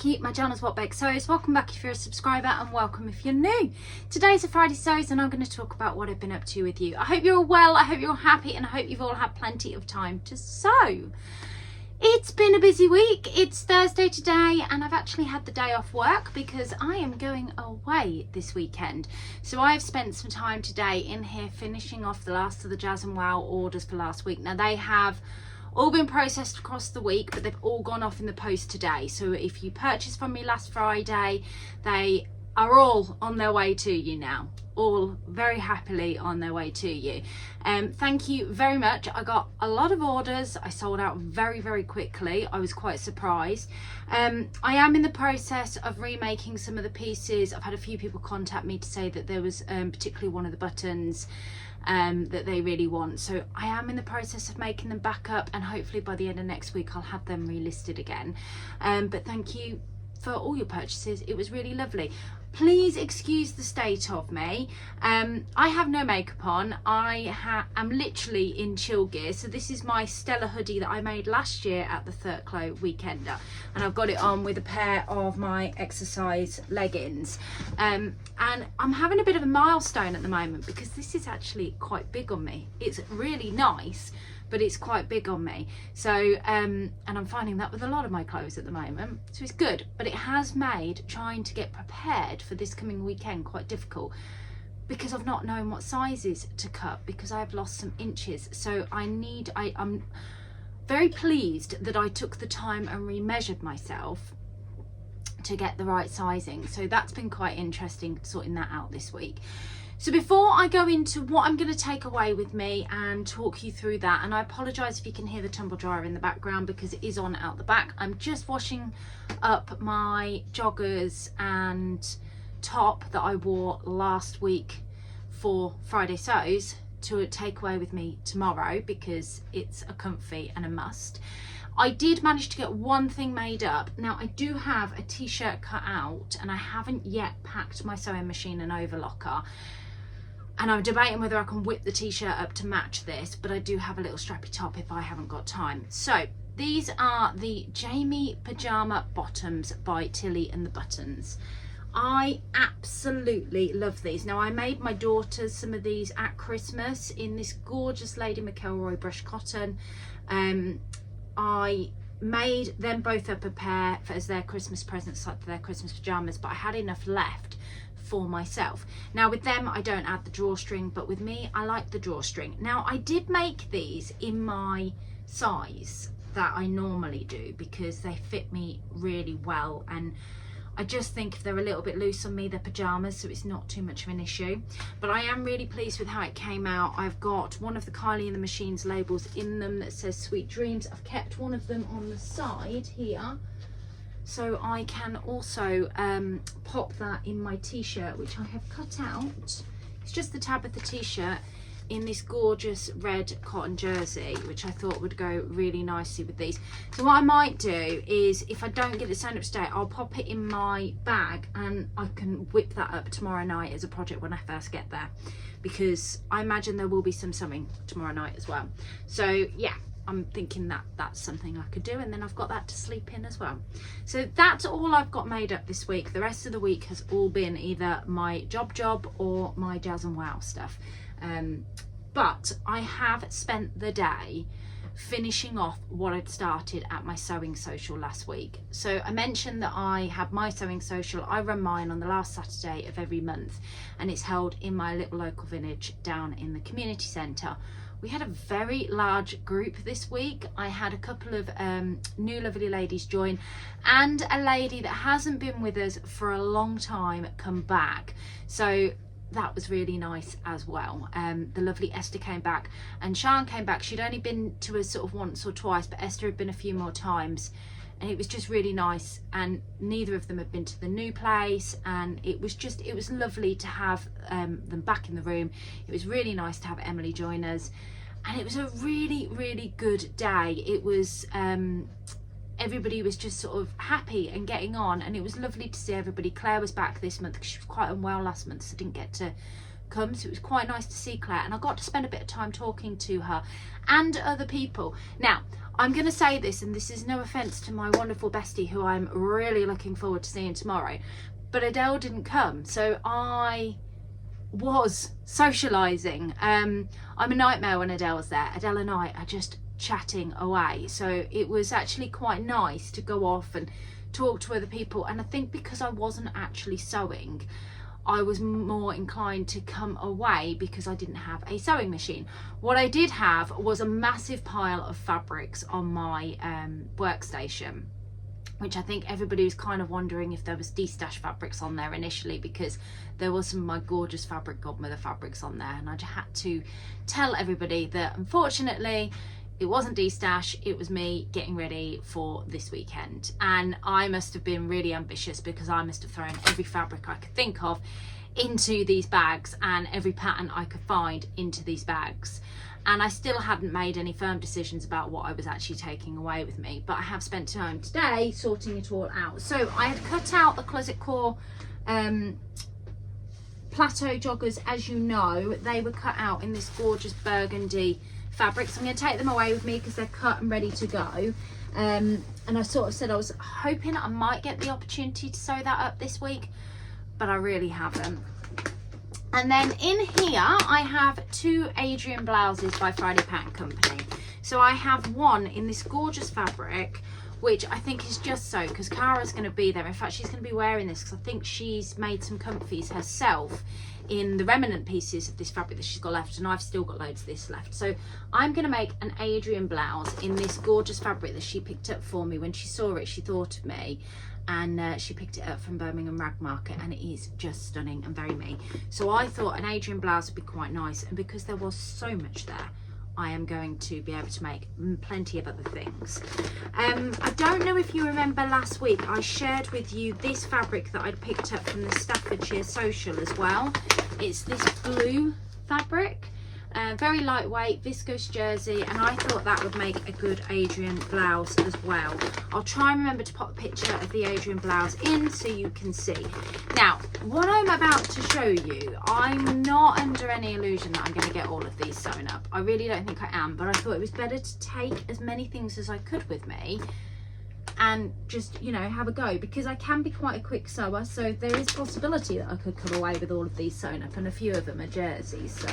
Becky, my channel's What Beck Sews. Welcome back if you're a subscriber and welcome if you're new. Today's a Friday Sews and I'm going to talk about what I've been up to with you. I hope you're all well, I hope you're all happy, and I hope you've all had plenty of time to sew. It's been a busy week. It's Thursday today and I've actually had the day off work because I am going away this weekend. So I've spent some time today in here finishing off the last of the Jazz and Wow orders for last week. Now they have all been processed across the week, but they've all gone off in the post today. So if you purchased from me last Friday, they are all on their way to you now, all very happily on their way to you. Thank you very much. I got a lot of orders. I sold out very quickly. I was quite surprised. I am in the process of remaking some of the pieces. I've had a few people contact me to say that there was particularly one of the buttons that they really want, so I am in the process of making them back up, and hopefully by the end of next week I'll have them relisted again. But thank you for all your purchases. It was really lovely. Please excuse the state of me. I have no makeup on. I'm literally in chill gear. So this is my Stella hoodie that I made last year at the Thurklow Weekender, and I've got it on with a pair of my exercise leggings. And I'm having a bit of a milestone at the moment because this is actually quite big on me. It's really nice, but it's quite big on me. So and I'm finding that with a lot of my clothes at the moment, so it's good, but it has made trying to get prepared for this coming weekend quite difficult because I've not known what sizes to cut because I've lost some inches. So I'm very pleased that I took the time and remeasured myself to get the right sizing. So that's been quite interesting, sorting that out this week. So before I go into what I'm going to take away with me and talk you through that, and I apologise if you can hear the tumble dryer in the background because it is on out the back. I'm just washing up my joggers and top that I wore last week for Friday Sews to take away with me tomorrow because it's a comfy and a must. I did manage to get one thing made up. Now I do have a t-shirt cut out and I haven't yet packed my sewing machine and overlocker. And I'm debating whether I can whip the t-shirt up to match this, but I do have a little strappy top if I haven't got time. So these are the Jamie Pyjama Bottoms by Tilly and the Buttons. I absolutely love these. Now I made my daughters some of these at Christmas in this gorgeous Lady McElroy brush cotton. I made them both up a pair as their Christmas presents, like their Christmas pajamas, but I had enough left for myself. Now with them I don't add the drawstring, but with me I like the drawstring. Now I did make these in my size that I normally do because they fit me really well, and I just think if they're a little bit loose on me, they're pajamas, so it's not too much of an issue. But I am really pleased with how it came out. I've got one of the Kylie and the Machines labels in them that says Sweet Dreams. I've kept one of them on the side here so I can also pop that in my t-shirt, which I have cut out. It's just the tab of the t-shirt in this gorgeous red cotton jersey, which I thought would go really nicely with these. So what I might do is, if I don't get it sewn up today, I'll pop it in my bag and I can whip that up tomorrow night as a project when I first get there, because I imagine there will be some sewing tomorrow night as well. So yeah, I'm thinking that that's something I could do, and then I've got that to sleep in as well. So that's all I've got made up this week. The rest of the week has all been either my job or my Jazz and Wow stuff. But I have spent the day finishing off what I'd started at my sewing social last week. So I mentioned that I have my sewing social. I run mine on the last Saturday of every month, and it's held in my little local village down in the community centre. We had a very large group this week. I had a couple of new lovely ladies join, and a lady that hasn't been with us for a long time come back. So that was really nice as well. The lovely Esther came back and Sian came back. She'd only been to us sort of once or twice, but Esther had been a few more times, and it was just really nice. And neither of them had been to the new place, and it was lovely to have them back in the room. It was really nice to have Emily join us, and it was a really good day. It was everybody was just sort of happy and getting on, and it was lovely to see everybody. Claire was back this month because she was quite unwell last month, so didn't get to come, so it was quite nice to see Claire, and I got to spend a bit of time talking to her and other people. Now I'm going to say this, and this is no offence to my wonderful bestie who I'm really looking forward to seeing tomorrow, but Adele didn't come, so I was socialising. I'm a nightmare when Adele's there. Adele and I are just chatting away, so it was actually quite nice to go off and talk to other people. And I think because I wasn't actually sewing, I was more inclined to come away because I didn't have a sewing machine. What I did have was a massive pile of fabrics on my workstation, which I think everybody was kind of wondering if there was de-stash fabrics on there initially, because there was some of my gorgeous fabric godmother fabrics on there, and I just had to tell everybody that unfortunately it wasn't de-stash, it was me getting ready for this weekend. And I must have been really ambitious, because I must have thrown every fabric I could think of into these bags and every pattern I could find into these bags. And I still hadn't made any firm decisions about what I was actually taking away with me, but I have spent time today sorting it all out. So I had cut out the Closet Core plateau joggers. As you know, they were cut out in this gorgeous burgundy fabric, so I'm going to take them away with me because they're cut and ready to go. And I sort of said I was hoping I might get the opportunity to sew that up this week, but I really haven't. And then in here I have 2 Adrienne blouses by Friday Pattern Company. So I have one in this gorgeous fabric, which I think is just so, because Cara's going to be there. In fact, she's going to be wearing this because I think she's made some comfies herself in the remnant pieces of this fabric that she's got left, and I've still got loads of this left. So I'm going to make an Adrienne blouse in this gorgeous fabric that she picked up for me. When she saw it, she thought of me, and she picked it up from Birmingham Rag Market, and it is just stunning and very me. So I thought an Adrienne blouse would be quite nice, and because there was so much there, I am going to be able to make plenty of other things. I don't know if you remember last week I shared with you this fabric that I'd picked up from the Staffordshire Social as well. It's this blue fabric, very lightweight viscose jersey, and I thought that would make a good Adrienne blouse as well. I'll try and remember to pop a picture of the Adrienne blouse in so you can see. Now, what I'm about to show you, I'm not under any illusion that I'm going to get all of these sewn up. I really don't think I am, but I thought it was better to take as many things as I could with me and just, you know, have a go, because I can be quite a quick sewer, so there is possibility that I could come away with all of these sewn up, and a few of them are jerseys, so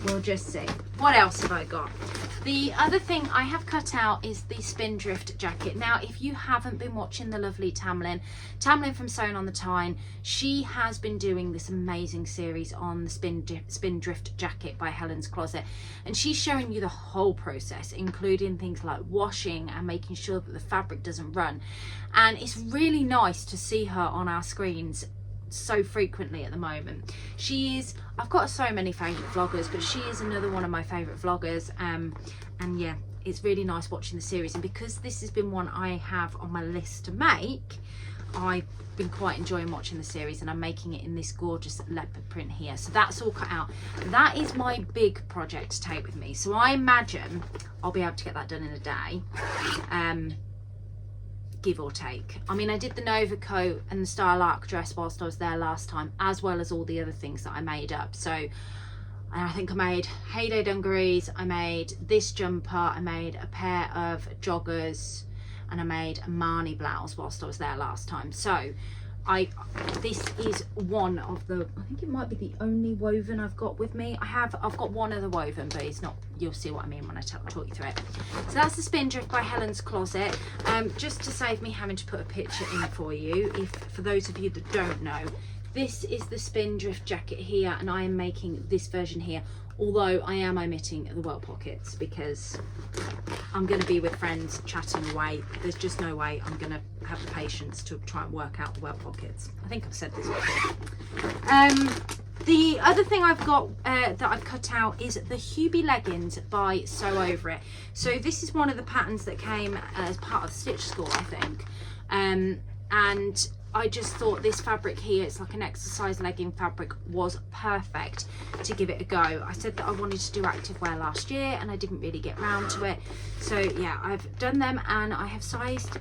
we'll just see. What else have I got? The other thing I have cut out is the Spindrift jacket. Now, if you haven't been watching the lovely Tamlin from Sewn on the Tyne, she has been doing this amazing series on the Spindrift jacket by Helens Closet, and she's showing you the whole process, including things like washing and making sure that the fabric doesn't run. And it's really nice to see her on our screens so frequently at the moment. She is, I've got so many favourite vloggers, but she is another one of my favourite vloggers, and yeah, it's really nice watching the series. And because this has been one I have on my list to make, I've been quite enjoying watching the series, and I'm making it in this gorgeous leopard print here. So that's all cut out. That is my big project to take with me, so I imagine I'll be able to get that done in a day, give or take. I mean, I did the Nova coat and the Style Arc dress whilst I was there last time, as well as all the other things that I made up. So I think I made Heyday dungarees, I made this jumper, I made a pair of joggers, and I made a Marnie blouse whilst I was there last time. So this is one of the, I think it might be the only woven I've got with me. I've got one other woven, but it's not, you'll see what I mean when I talk you through it. So that's the Spindrift by Helens Closet. Just to save me having to put a picture in for you, for those of you that don't know, this is the Spindrift jacket here, and I am making this version here, although I am omitting the well pockets because I'm going to be with friends chatting away. There's just no way I'm going to have the patience to try and work out the well pockets. I think I've said this before. The other thing I've got that I've cut out is the Hubby Leggings by Sew Over It. So this is one of the patterns that came as part of Stitch School, I think, and I just thought this fabric here, it's like an exercise legging fabric, was perfect to give it a go. I said that I wanted to do activewear last year and I didn't really get round to it. So yeah, I've done them and I have sized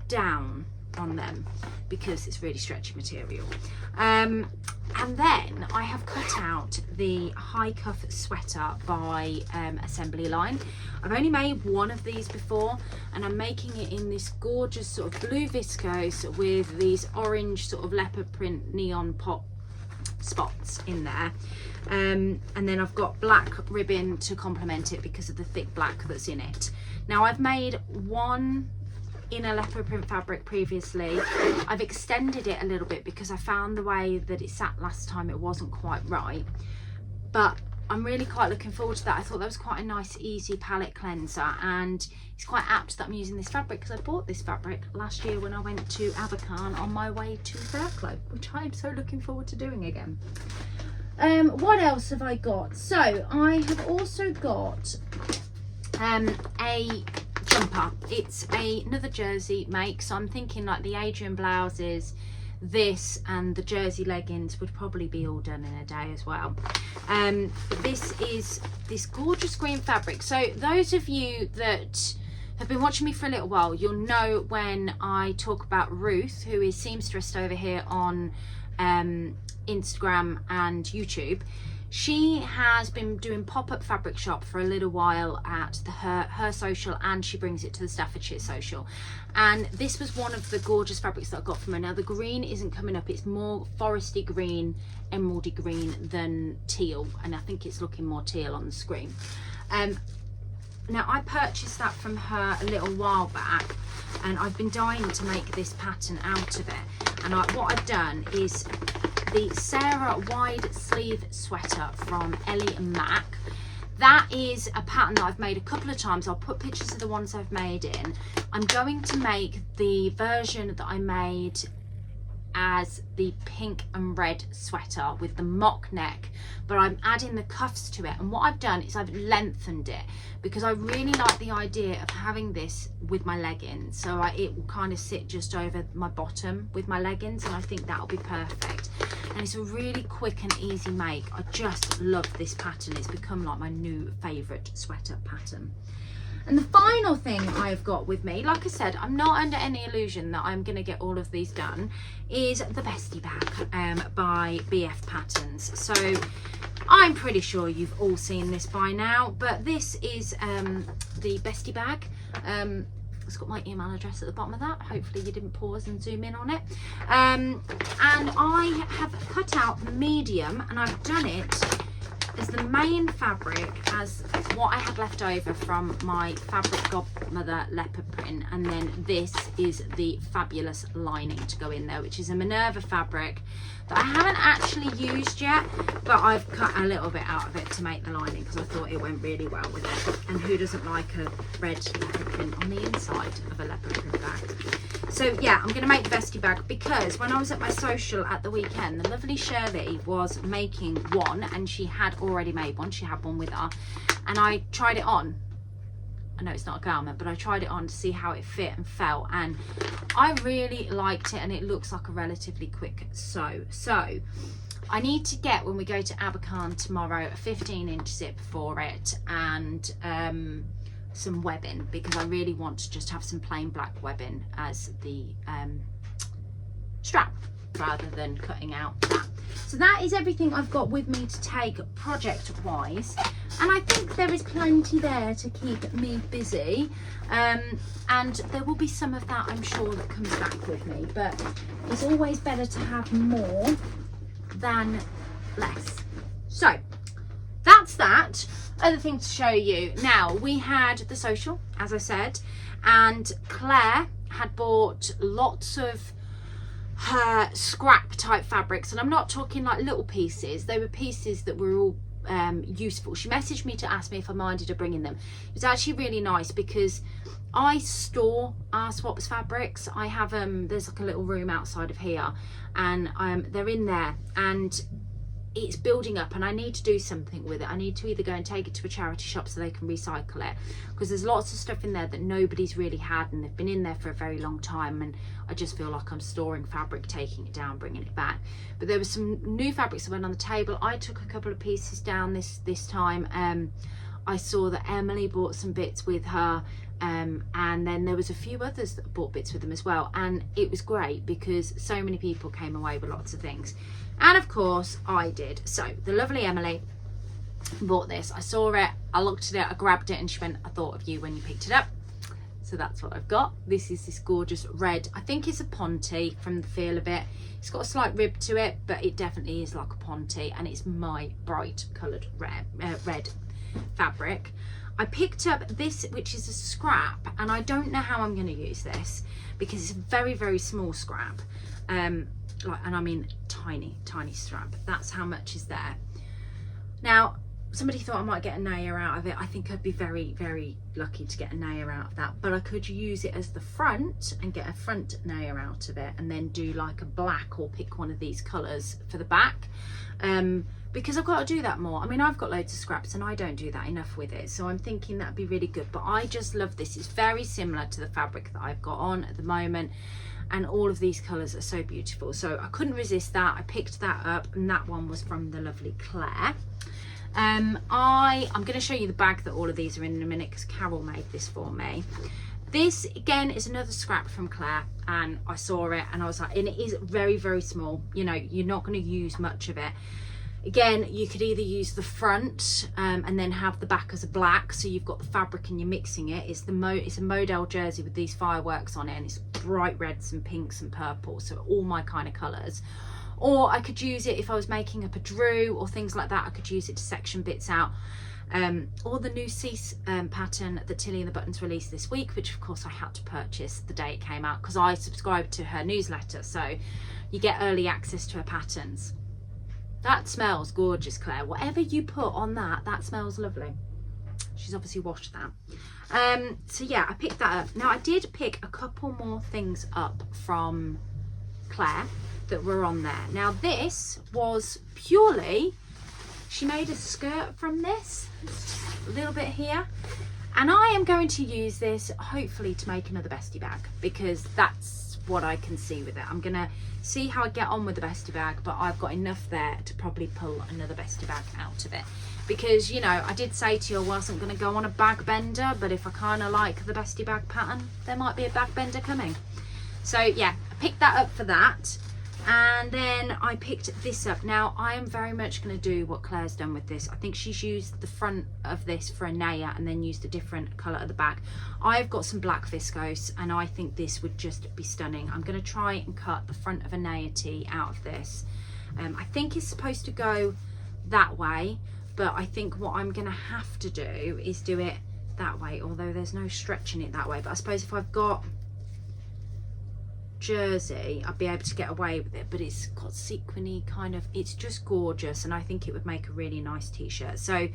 down on them because it's really stretchy material. And then I have cut out the high cuff sweater by Assembly Line. I've only made one of these before, and I'm making it in this gorgeous sort of blue viscose with these orange sort of leopard print neon pop spots in there. And then I've got black ribbon to complement it because of the thick black that's in it. Now I've made one in a leopard print fabric previously. I've extended it a little bit because I found the way that it sat last time it wasn't quite right, but I'm really quite looking forward to that. I thought that was quite a nice easy palette cleanser, and it's quite apt that I'm using this fabric because I bought this fabric last year when I went to Abercorn on my way to Fairclough, which I'm so looking forward to doing again. What else have I got? So I have also got a jumper. It's another jersey make, so I'm thinking like the Adrienne Blouses, this and the jersey leggings would probably be all done in a day as well. This is this gorgeous green fabric. So those of you that have been watching me for a little while, you'll know when I talk about Ruth, who is seamstress over here on Instagram and YouTube. She has been doing pop-up fabric shop for a little while at her social, and she brings it to the Staffordshire social. And this was one of the gorgeous fabrics that I got from her. Now the green isn't coming up, it's more foresty green, emeraldy green than teal, and I think it's looking more teal on the screen. Now I purchased that from her a little while back, and I've been dying to make this pattern out of it. And what I've done is the Sarah wide sleeve sweater from Ellie and Mac. That is a pattern that I've made a couple of times. I'll put pictures of the ones I've made in. I'm going to make the version that I made as the pink and red sweater with the mock neck, but I'm adding the cuffs to it. And what I've done is I've lengthened it because I really like the idea of having this with my leggings, so it will kind of sit just over my bottom with my leggings, and I think that'll be perfect. And it's a really quick and easy make. I just love this pattern. It's become like my new favorite sweater pattern. And the final thing I've got with me, like I said, I'm not under any illusion that I'm going to get all of these done, is the Bestie Bag by BF Patterns. So I'm pretty sure you've all seen this by now, but this is the Bestie Bag. It's got my email address at the bottom of that. Hopefully you didn't pause and zoom in on it. And I have cut out medium, and I've done it as the main fabric as what I had left over from my Fabric Godmother leopard print, and then this is the fabulous lining to go in there, which is a Minerva fabric that I haven't actually used yet, but I've cut a little bit out of it to make the lining because I thought it went really well with it. And who doesn't like a red leopard print on the inside of a leopard print bag? So yeah, I'm going to make the Bestie Bag because when I was at my social at the weekend, the lovely Shirley was making one, and she had already made one. She had one with her, and I tried it on. I know it's not a garment, but I tried it on to see how it fit and felt, and I really liked it, and it looks like a relatively quick sew. So I need to get, when we go to Abercorn tomorrow, a 15-inch zip for it, and some webbing, because I really want to just have some plain black webbing as the strap rather than cutting out that. So that is everything I've got with me to take project wise, and I think there is plenty there to keep me busy, and there will be some of that I'm sure that comes back with me, but it's always better to have more than less. So that's that. Other thing to show you now, we had the social, as I said, and Claire had bought lots of her scrap type fabrics, and I'm not talking like little pieces. They were pieces that were all useful. She messaged me to ask me if I minded her bringing them. It was actually really nice because I store our swaps fabrics. I have there's like a little room outside of here, and they're in there, and it's building up, and I need to do something with it. I need to either go and take it to a charity shop so they can recycle it, because there's lots of stuff in there that nobody's really had, and they've been in there for a very long time, and I just feel like I'm storing fabric, taking it down, bringing it back. But there was some new fabrics that went on the table. I took a couple of pieces down this time. I saw that Emily bought some bits with her, and then there was a few others that bought bits with them as well, and it was great because so many people came away with lots of things, and of course I did. So the lovely Emily bought this. I saw it, I looked at it, I grabbed it, and she went, I thought of you when you picked it up. So that's what I've got. This is this gorgeous red, I think it's a ponte from the feel of it. It's got a slight rib to it, but it definitely is like a ponte, and it's my bright coloured red fabric. I picked up this, which is a scrap, and I don't know how I'm going to use this because it's a very, very small scrap, and I mean tiny scrap. That's how much is there. Now somebody thought I might get a nair out of it. I think I'd be very, very lucky to get a nair out of that, but I could use it as the front and get a front nair out of it, and then do like a black, or pick one of these colours for the back, because I've got to do that more. I mean, I've got loads of scraps and I don't do that enough with it, so I'm thinking that'd be really good. But I just love this. It's very similar to the fabric that I've got on at the moment, and all of these colours are so beautiful, so I couldn't resist that. I picked that up, and that one was from the lovely Claire. I'm going to show you the bag that all of these are in a minute, because Carol made this for me. This again is another scrap from Claire, and I saw it and I was like, and it is very, very small, you know, you're not going to use much of it. Again, you could either use the front and then have the back as a black, so you've got the fabric and you're mixing it. It's a modal jersey with these fireworks on it, and it's bright reds and pinks and purples, so all my kind of colours. Or I could use it if I was making up a drew or things like that. I could use it to section bits out. Or the new Cease pattern that Tilly and the Buttons released this week, which of course I had to purchase the day it came out because I subscribed to her newsletter, so you get early access to her patterns. That smells gorgeous, Claire. Whatever you put on that, that smells lovely. She's obviously washed that. So yeah, I picked that up. Now I did pick a couple more things up from Claire that were on there. Now this was purely, she made a skirt from this, a little bit here, and I am going to use this hopefully to make another Bestie bag, because that's what I can see with it. I'm gonna see how I get on with the Bestie bag, but I've got enough there to probably pull another Bestie bag out of it, because, you know, I did say to you I wasn't going to go on a bag bender, but if I kind of like the Bestie bag pattern, there might be a bag bender coming. So yeah, I picked that up for that. And then I picked this up. Now I am very much going to do what Claire's done with this. I think she's used the front of this for a nair and then used a different colour at the back. I've got some black viscose and I think this would just be stunning. I'm going to try and cut the front of a nair tee out of this. I think it's supposed to go that way, but I think what I'm going to have to do is do it that way, although there's no stretching it that way. But I suppose if I've got jersey I'd be able to get away with it, but it's got sequiny kind of, it's just gorgeous, and I think it would make a really nice t-shirt. So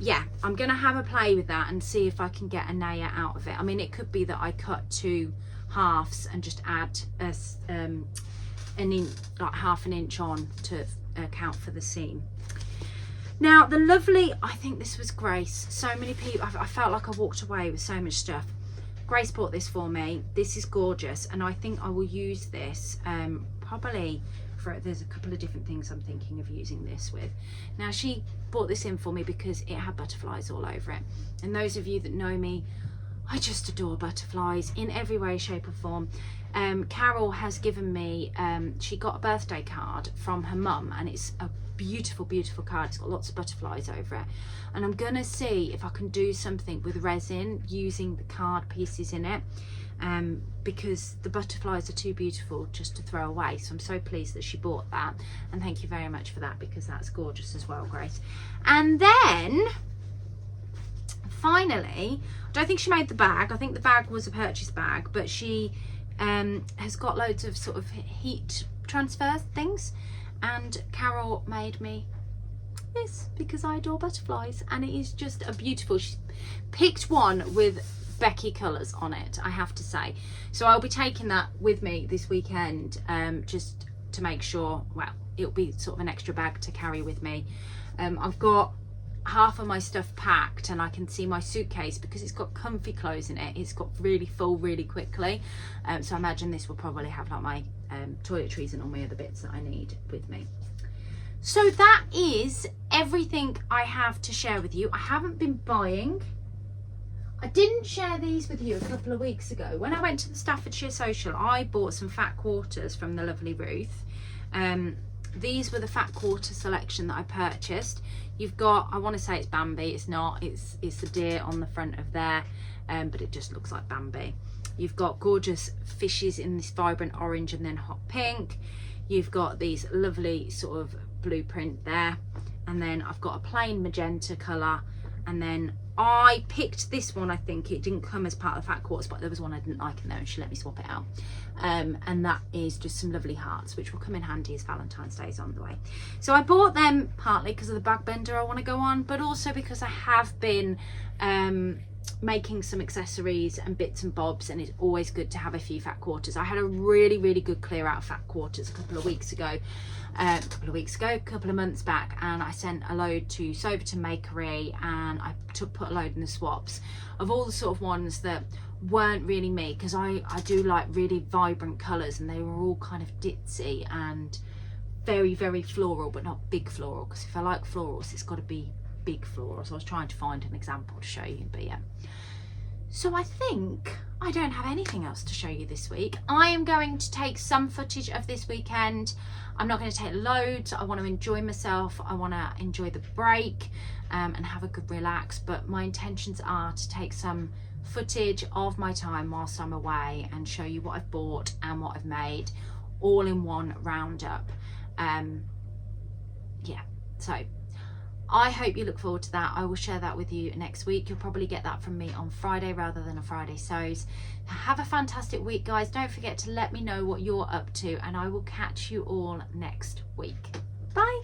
yeah, I'm gonna have a play with that and see if I can get a nair out of it. I mean, it could be that I cut 2 halves and just add an inch, like half an inch on to account for the seam. Now the lovely, I think this was Grace. So many people, I felt like I walked away with so much stuff. Grace bought this for me. This is gorgeous, and I think I will use this probably for, there's a couple of different things I'm thinking of using this with. Now she bought this in for me because it had butterflies all over it, and those of you that know me, I just adore butterflies in every way, shape or form. Carol has given me, she got a birthday card from her mum, and it's a beautiful, beautiful card. It's got lots of butterflies over it, and I'm gonna see if I can do something with resin using the card pieces in it, because the butterflies are too beautiful just to throw away. So I'm so pleased that she bought that, and thank you very much for that, because that's gorgeous as well, Grace. And then finally, I don't think she made the bag. I think the bag was a purchase bag, but she has got loads of sort of heat transfer things, and Carol made me this because I adore butterflies, and it is just a beautiful, she picked one with Becky colours on it, I have to say. So I'll be taking that with me this weekend, just to make sure, well, it'll be sort of an extra bag to carry with me. I've got half of my stuff packed, and I can see my suitcase, because it's got comfy clothes in it, it's got really full really quickly, so I imagine this will probably have like my toiletries and all my other bits that I need with me. So that is everything I have to share with you. I haven't been buying. I didn't share these with you a couple of weeks ago. When I went to the Staffordshire Social, I bought some fat quarters from the lovely Ruth. These were the fat quarter selection that I purchased. You've got, I want to say it's Bambi, it's not, it's the deer on the front of there, but it just looks like Bambi. You've got gorgeous fishes in this vibrant orange and then hot pink. You've got these lovely sort of blueprint there, and then I've got a plain magenta colour, and then I picked this one. I think it didn't come as part of the fat quarters, but there was one I didn't like in there and she let me swap it out, and that is just some lovely hearts, which will come in handy as Valentine's Day is on the way. So I bought them partly because of the bag bender I want to go on, but also because I have been making some accessories and bits and bobs, and it's always good to have a few fat quarters. I had a really good clear out of fat quarters a couple of months back, and I sent a load to Soberton Makery, and I put a load in the swaps of all the sort of ones that weren't really me, because I do like really vibrant colours, and they were all kind of ditzy and very floral, but not big floral, because if I like florals it's got to be big florals. I was trying to find an example to show you, but yeah. So I think I don't have anything else to show you this week. I am going to take some footage of this weekend. I'm not going to take loads. I want to enjoy myself. I want to enjoy the break and have a good relax, but my intentions are to take some footage of my time whilst I'm away and show you what I've bought and what I've made all in one roundup. Yeah, so I hope you look forward to that. I will share that with you next week. You'll probably get that from me on Friday rather than a Friday Sews. Have a fantastic week, guys. Don't forget to let me know what you're up to, and I will catch you all next week. Bye.